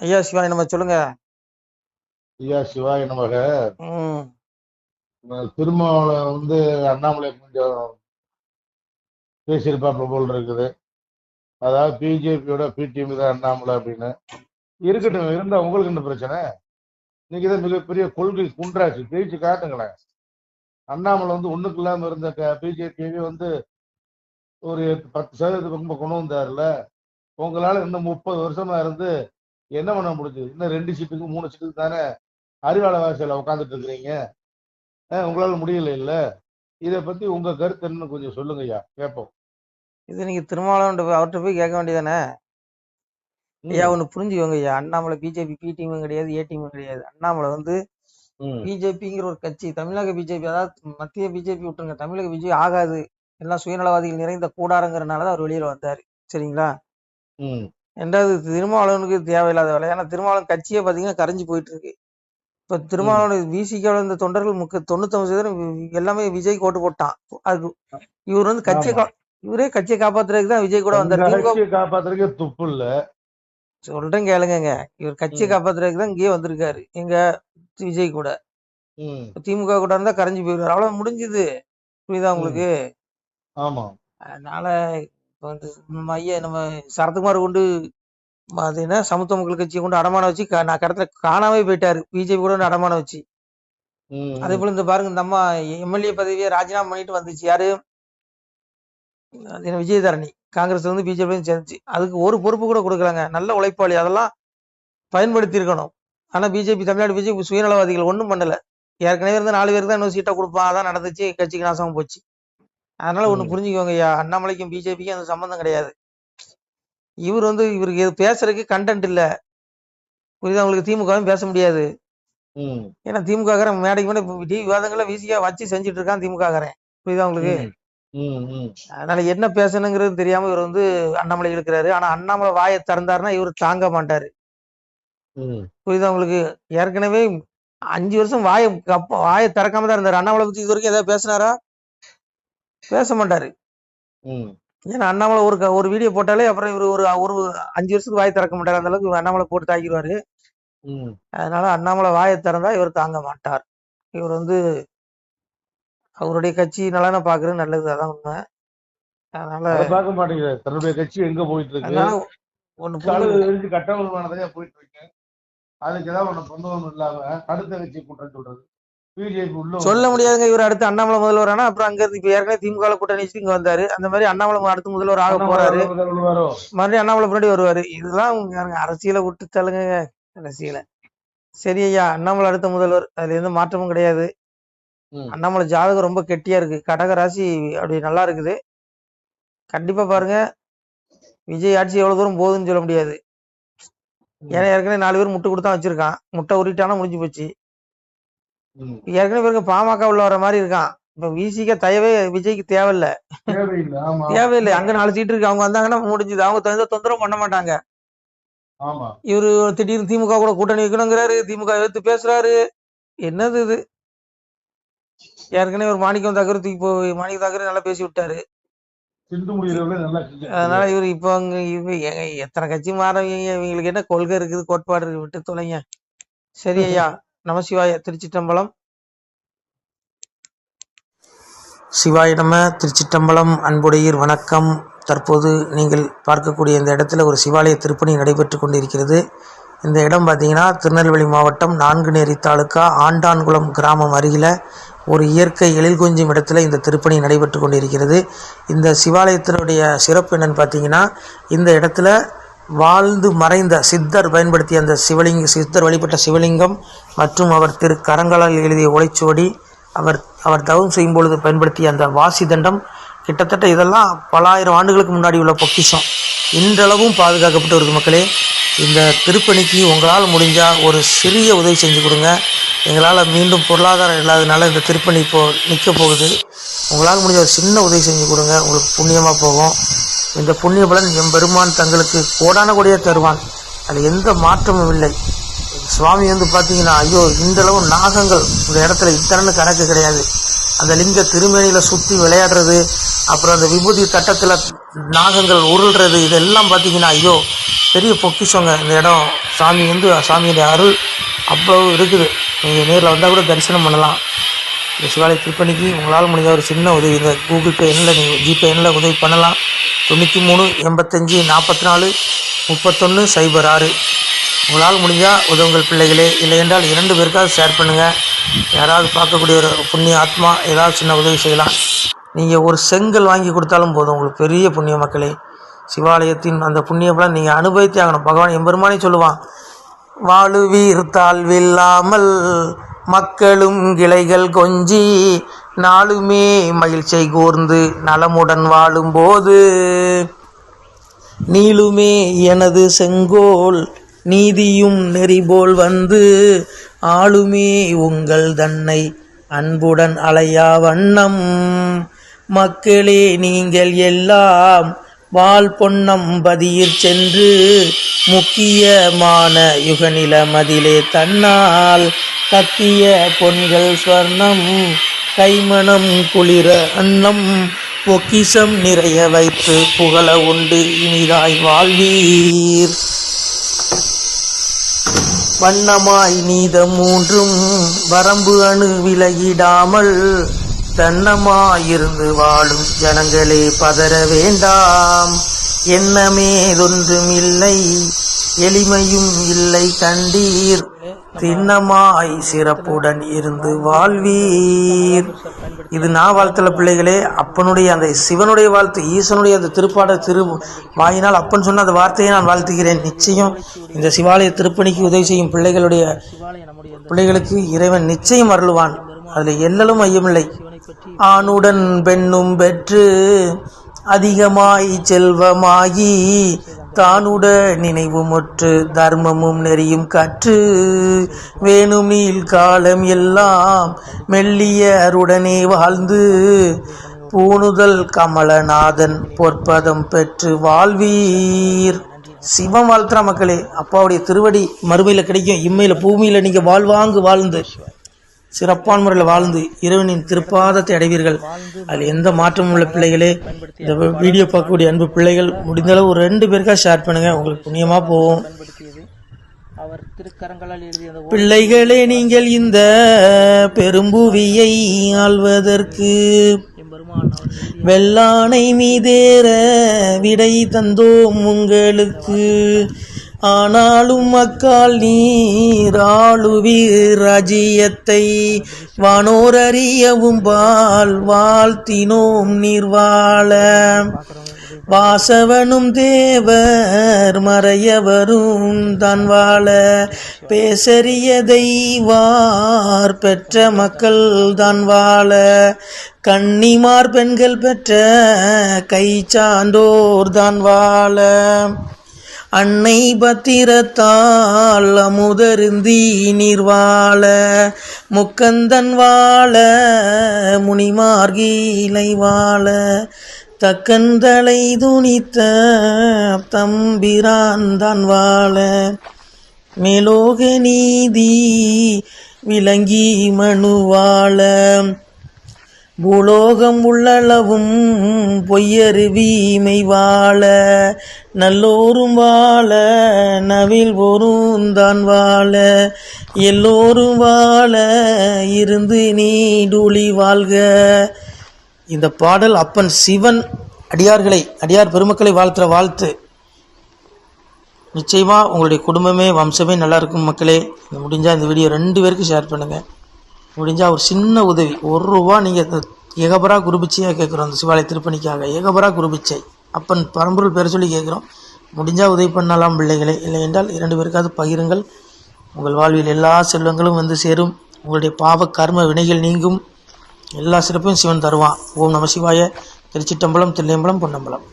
ஐயா சிவாய் நம்ம சொல்லுங்க. ஐயா சிவாய நமக. ம். திருமாவளவன் அண்ணாமலை கொஞ்சம் பேசியிருப்பாப்ல போல் இருக்குது. அதாவது பிஜேபியோட பிடிஎம் தான் அண்ணாமலை அப்படின்னு. சரி. இருக்கட்டும், இருந்தா உங்களுக்கு என்ன பிரச்சனை? இன்னைக்கு தான் மிகப்பெரிய கொள்கை குன்றாச்சு, ஜெயிச்சு காட்டுங்களேன். அண்ணாமலை ஒண்ணுக்கு இல்லாம இருந்த பிஜேபியவே ஒரு 10% ரொம்ப கொண்டு வந்தாருல. உங்களால இன்னும் 30 வருஷமா இருந்து என்ன பண்ண முடிஞ்சது? இன்னும் 2 சீட்டுக்கு 3 சீட்டுக்கு தானே அறிவாள வாசல உட்காந்துட்டு இருக்கிறீங்க. உங்களால முடியல இல்ல? இத பத்தி உங்க கருத்து என்னன்னு கொஞ்சம் சொல்லுங்க ஐயா, கேட்போம். இது நீங்க திருமாவளவன் அவர்கிட்ட போய் கேட்க வேண்டியதானே? ஐயா ம், ஒண்ணு புரிஞ்சுக்கோங்க ஐயா. அண்ணாமலை பிஜேபி பி டீமும் கிடையாது, ஏ டீமும் கிடையாது. அண்ணாமலை ம், பிஜேபிங்கிற ஒரு கட்சி, தமிழக பிஜேபி, அதாவது மத்திய பிஜேபி விட்டுருங்க, தமிழக பிஜேபி ஆகாது, எல்லாம் சுயநலவாதிகள் நிறைந்த கூடாரங்கிறனாலதான் அவர் வெளியில வந்தாரு. சரிங்களா? ம். ரெண்டாவது, திருமாவளவனுக்கு தேவையில்லாத வேலை. ஏன்னா திருமாவளவன் கட்சியே பாத்தீங்கன்னா கரைஞ்சு போயிட்டு இருக்கு. இப்ப ம். திருமாவளவன் விசிகால இருந்த தொண்டர்கள் 95% எல்லாமே விஜய் ஓட்டு போட்டான். அதுக்கு இவர் கட்சியை ஆமா. இவரே கட்சியை காப்பாத்துறதுக்கு தான் விஜய் கூட உங்க வந்தார். திமுக கட்சியை காப்பாத்துறதுக்கே துப்பு இல்ல. சொல்றேன் கேளுங்க. இவர் கட்சியை ம், காப்பாத்துறதுக்கு தான் இங்கேயே வந்திருக்காரு. எங்க விஜய் கூட. ம். திமுக கூட இருந்தா கரைஞ்சு போயிடுவார். அவ்வளவு முடிஞ்சுது. புரியுதா ம். உங்களுக்கு? ஆமா. அதனால இப்ப நம்ம ஐயா நம்ம சரத்குமார் கொண்டு அது என்ன சமத்துவ மக்கள் கட்சியை கொண்டு அடமானம் வச்சு நான் கடத்துல காணாமே போயிட்டாரு. பிஜேபி கூட அடமானம் வச்சு. ம், அதே ம். போல இந்த பாருங்க, இந்த அம்மா எம்எல்ஏ பதவியை ராஜினாமா பண்ணிட்டு வந்துச்சு. யாரு? அது என்ன, விஜயதரணி. காங்கிரஸ் பிஜேபி சேர்ந்துச்சு. அதுக்கு ஒரு பொறுப்பு கூட கொடுக்கலாங்க. நல்ல உழைப்பாளி, அதெல்லாம் பயன்படுத்தி இருக்கணும். ஆனா பிஜேபி, தமிழ்நாடு பிஜேபி சுயநலவாதிகள் ஒண்ணும் பண்ணல. ஏற்கனவே 4 பேருக்கு தான் இன்னும் சீட்டை கொடுப்பான். அதான் நடந்துச்சு, கட்சிக்கு நாசமா போச்சு. அதனால ஒண்ணு ம், புரிஞ்சுக்கோங்க ஐயா, அண்ணாமலைக்கும் பிஜேபிக்கும் அந்த சம்பந்தம் கிடையாது. இவர் இவருக்கு பேசுறதுக்கு கண்டென்ட் இல்ல. புரியுதா உங்களுக்கு? திமுகவும் பேச முடியாது. ம், ஏன்னா திமுக காரன் மேடைக்கு மேடை விவாதங்களை வீசியா வச்சு செஞ்சுட்டு இருக்கான் திமுக காரன். புரியுதா உங்களுக்கு? ம், ம், ம், அதனால என்ன பேசணுங்கிறது தெரியாம இவர் அண்ணாமலை இழுக்கிறாரு. ஆனா அண்ணாமலை வாயை திறந்தாருன்னா இவர் தாங்க மாட்டாரு. ம், புரியுதா உங்களுக்கு? ஏற்கனவே 5 வருஷம் வாயை திறக்காம தான் இருந்தாரு. அண்ணாமலை பத்தி இது வரைக்கும் ஏதாவது பேசினாரா? பேச மாட்டாரு. ம், ஏன்னா அண்ணாமலை ஒரு வீடியோ போட்டாலே அப்புறம் இவர் ஒரு ஒரு 5 வருஷத்துக்கு வாய் திறக்க மாட்டாரு. அந்த அளவுக்கு அண்ணாமலை போட்டு தாக்கிடுவாரு. ம். அதனால அண்ணாமலை வாயை திறந்தா இவர் தாங்க மாட்டார். இவர் அவருடைய கட்சி நலனை பாக்குறது நல்லது, அதான் உண்மை. அதனால அத பார்க்க மாட்டேங்கிறாரு. தன்னுடைய கட்சி எங்க போயிட்டு இருக்கு? அதனால ஒண்ணு கழுகு புரிஞ்சுக்கங்க. எரிஞ்சு கட்டவர்களானதையா போயிட்டு இருக்கு. அதுக்கு ஏதாவது ஒண்ணு பண்ணணும் இல்லாம அடுத்த கட்சி குற்றம் சொல்றது. பிஜேபி உள்ள சொல்ல வந்துருச்சு. முடியாதுங்க. இவர் அடுத்து அண்ணாமலை முதல்வர் ஆனா அப்புறம் அங்க இருந்து இப்ப ஏற்கனவே திமுக கூட்டணி வச்சு இங்க வந்தாரு. அந்த மாதிரி அண்ணாமலை அடுத்து முதல்வர் ஆக அண்ணாமலை போறாரு. வருவாரோ? மறுபடியும் அண்ணாமலை பின்னாடி வருவாரு. இதெல்லாம் அரசியலை விட்டு தள்ளுங்க. அரசியலை சரி ஐயா. அண்ணாமலை அடுத்த முதல்வர், அதுல எந்த மாற்றமும் கிடையாது. ம், அண்ணாமலை ஜாதகம் ரொம்ப கெட்டியா இருக்கு. கடக ராசி அப்படி நல்லா இருக்குது. கண்டிப்பா பாருங்க, விஜய் ஆட்சி எவ்வளவு தூரம் போகுதுன்னு சொல்ல முடியாது. ஏன்னா ம், ஏற்கனவே 4 பேர் முட்டை கொடுத்தா வச்சிருக்கான். முட்டை உருட்டானா முடிஞ்சு போச்சு. ம். ஏற்கனவே இவருக்கு பாமக உள்ள வர மாதிரி இருக்கான். இப்ப விசிக தயவே விஜய்க்கு தேவையில்ல. தேவையில்லை. ஆமா, தேவையில்லை. அங்க 4 சீட்டு இருக்கு. அவங்க வந்தாங்கன்னா முடிஞ்சது. அவங்க தொந்தரவு பண்ண மாட்டாங்க. ஆமா. இவரு திடீர்னு திமுக கூட கூட்டணி வைக்கணுங்கிறாரு. திமுக எதிர்த்து பேசுறாரு. என்னது இது? ஏற்கனவே ஒரு மாணிக்கம் தாக்கர் தூக்கி போய் மாணிக்க தாக்கர் நல்லா பேசி விட்டாரு. சிந்து முடிகிறவர்களே நல்லா செஞ்சுட்டு அதனால இருக்காரு. இவர் இப்ப அங்க எத்தனை கட்சி மாறவங்க, இவங்களுக்கு என்ன கொள்கை இருக்குது, கோட்பாடு இருக்கு, விட்டு தொலைங்க. சரி ஐயா. நமசிவாய. திருச்சிற்றம்பலம். சிவாய நம. திருச்சிற்றம்பலம். அன்புடையீர் வணக்கம். தற்போது நீங்கள் பார்க்கக்கூடிய இந்த இடத்துல ஒரு சிவாலய திருப்பணி நடைபெற்று கொண்டிருக்கிறது. இந்த இடம் பார்த்தீங்கன்னா திருநெல்வேலி மாவட்டம் நான்குநேரி தாலுக்கா ஆண்டான்குளம் கிராமம் அருகில் ஒரு இயற்கை எழில் கொஞ்சும் இடத்துல இந்த திருப்பணி நடைபெற்று கொண்டிருக்கிறது. இந்த சிவாலயத்தினுடைய சிறப்பு என்னன்னு பார்த்தீங்கன்னா, இந்த இடத்துல வாழ்ந்து மறைந்த சித்தர் பயன்படுத்திய அந்த சித்தர் வழிபட்ட சிவலிங்கம் மற்றும் அவர் கரங்களால் எழுதிய ஓலைச்சுவடி, அவர் தவம் செய்யும் பொழுது பயன்படுத்திய அந்த வாசி தண்டம், கிட்டத்தட்ட இதெல்லாம் பல ஆயிரம் ஆண்டுகளுக்கு முன்னாடி உள்ள பொக்கிஷம் இன்றளவும் பாதுகாக்கப்பட்டு வருது. மக்களே, இந்த திருப்பணிக்கு உங்களால் முடிஞ்சால் ஒரு சிறிய உதவி செஞ்சு கொடுங்க. எங்களால் மீண்டும் பொருளாதாரம் இல்லாததுனால இந்த திருப்பணி இப்போது நிற்க போகுது. உங்களால் முடிஞ்ச ஒரு சின்ன உதவி செஞ்சு கொடுங்க. உங்களுக்கு புண்ணியமாக போகும். இந்த புண்ணிய பலன் எம்பெருமான் தங்களுக்கு கோடான கோடியாக தருவான். அதில் எந்த மாற்றமும் இல்லை. சுவாமி பார்த்தீங்கன்னா, ஐயோ, இந்தளவு நாகங்கள் இந்த இடத்துல இத்தனை கணக்கு கிடையாது. அந்த லிங்க திருமேனியில் சுற்றி விளையாடுறது, அப்புறம் அந்த விபூதி தட்டத்தில் நாகங்கள் உருள்றது, இதெல்லாம் பார்த்தீங்கன்னா, ஐயோ, பெரிய பொக்கிஷங்க இந்த இடம். சாமி சாமியுடைய அருள் அவ்வளோ இருக்குது. நீங்கள் நேரில் வந்தால் கூட தரிசனம் பண்ணலாம். இந்த சிவாலய திருப்பணிக்கு உங்களால் முடிஞ்ச ஒரு சின்ன உதவி, இந்த கூகுள் பே எண்ணில் நீங்கள் ஜிபே எண்ணில் உதவி பண்ணலாம். 93 85 44 31 06. உங்களால் முடிஞ்சால் உதவுங்கள் பிள்ளைகளே. இல்லை என்றால் 2 பேருக்காவது ஷேர் பண்ணுங்கள். யாராவது பார்க்கக்கூடிய ஒரு புண்ணிய ஆத்மா ஏதாவது சின்ன உதவி செய்யலாம். நீங்கள் ஒரு செங்கல் வாங்கி கொடுத்தாலும் போதும், உங்களுக்கு பெரிய புண்ணிய மக்களே. சிவாலயத்தின் அந்த புண்ணியப்பெல்லாம் நீங்கள் அனுபவித்தே ஆகணும். பகவான் எம்பெருமானே சொல்லுவான், வாழுவீர் தாழ்வில்லாமல் மக்களும் கிளைகள் கொஞ்சி நாளுமே மகிழ்ச்சியை கூர்ந்து நலமுடன் வாழும்போது நீளுமே எனது செங்கோல் நீதியும் நெறிபோல் வந்து ஆளுமே உங்கள் தன்னை அன்புடன் அலையா வண்ணம். மக்களே நீங்கள் எல்லாம் வால் பொன்னம்பதியிற் சென்று முக்கியமான யுகநில மதிலே தன்னால் கத்திய பொன்கள் ஸ்வர்ணம் கைமணம் குளிர அன்னம் பொக்கிஷம் நிறைய வைத்து புகழ உண்டு இனிதாய் வாழ்வீர். வண்ணமாய் நீதம் மூன்றும் வரம்பு அணு விலகிடாமல் தன்னமாயிருந்து வாழும் ஜனங்களே பதற வேண்டாம். எண்ணமேதொன்றும் இல்லை எளிமையும் இல்லை கண்டீர் திண்ணமாய் சிறப்புடன் இருந்து வாழ்வீர். இது நான் வாழ்த்தல பிள்ளைகளே, அப்பனுடைய அந்த சிவனுடைய வாழ்த்து, ஈசனுடைய அந்த திருப்பாடல் வாயினால் அப்பன் சொன்ன அந்த வார்த்தையை நான் வாழ்த்துகிறேன். நிச்சயம் இந்த சிவாலய திருப்பணிக்கு உதவி செய்யும் பிள்ளைகளுக்கு இறைவன் நிச்சயம் அருள்வான். அதில் எல்லலும் ஐயமில்லை. ஆணுடன் பெண்ணும் பெற்று அதிகமாய் செல்வமாகி தானுட நினைவுமுற்று தர்மமும் நெறியும் கற்று வேணும் நீள் காலம் எல்லாம் மெல்லியருடனே வாழ்ந்து பூணுதல் கமலநாதன் பொற்பதம் பெற்று வாழ்வீர். சிவம் வாழ்த்துறா மக்களே. அப்பாவுடைய திருவடி மறுமையில் கிடைக்கும், இம்மையில் பூமியில் நீங்கள் வாழ்வாங்கு வாழ்ந்து சிறப்பான முறையில் வாழ்ந்து இறைவனின் திருப்பாதத்தை அடைவீர்கள். அதில் எந்த மாற்றமும் உள்ள பிள்ளைகளே, இந்த வீடியோ பார்க்கக்கூடிய அன்பு பிள்ளைகள் முடிந்தளவு ஒரு 2 பேருக்கா ஷேர் பண்ணுங்க, உங்களுக்கு புண்ணியமா போகும். பிள்ளைகளே, நீங்கள் இந்த பெரும்புவியை ஆள்வதற்கு வெள்ளானை மீதேற விடை தந்தோம் உங்களுக்கு. ஆனாலும் அக்கால் நீர் ஆளுவீர் ராஜ்யத்தை வானோர் அறியவும் வாழ்த்தினோம் நீர் வாழ. வாசவனும் தேவர் மறையவரும் தான் வாழ பேசறியதை வார் பெற்ற மக்கள் தான் வாழ. கன்னிமார் பெண்கள் பெற்ற கை சான்றோர் தான் வாழ. அன்னை பத்திரத்தால் அமுதருந்தி நீர் வாழ. முக்கந்தன் வாழ முனிமார்கீலை வாழ. தக்கந்தலை துணித்த தம்பிரான் தான் வாழ. மேலோக நீதி விளங்கி மனு வாழ. பூலோகம் உள்ளளவும் பொய்யருவீமை வாழ. நல்லோரும் வாழ நவில் ஒருந்தான் வாழ. எல்லோரும் வாழ இருந்து நீடூழி வாழ்க. இந்த பாடல் அப்பன் சிவன் அடியார் பெருமக்களை வாழ்த்துற வாழ்த்து. நிச்சயமா உங்களுடைய குடும்பமே வம்சமே நல்லா இருக்கும் மக்களே. முடிஞ்சா இந்த வீடியோ 2 பேருக்கு ஷேர் பண்ணுங்க. முடிஞ்சால் ஒரு சின்ன உதவி, ₹1 நீங்கள் ஏகபரா குருபிச்சையாக கேட்குறோம். அந்த சிவாலய திருப்பணிக்காக ஏகபரா குருபிச்சை அப்பன் பரம்பொருள் பேர் சொல்லி கேட்குறோம். முடிஞ்சால் உதவி பண்ணலாம் பிள்ளைகளே. இல்லை என்றால் 2 பேருக்காவது பகிருங்கள். உங்கள் வாழ்வில் எல்லா செல்வங்களும் வந்து சேரும். உங்களுடைய பாவ கர்ம வினைகள் நீங்கும். எல்லா சிறப்பையும் சிவன் தருவான். ஓம் நம சிவாய. திருச்சிட்டம்பலம், தில்லையம்பலம், பொன்னம்பலம்.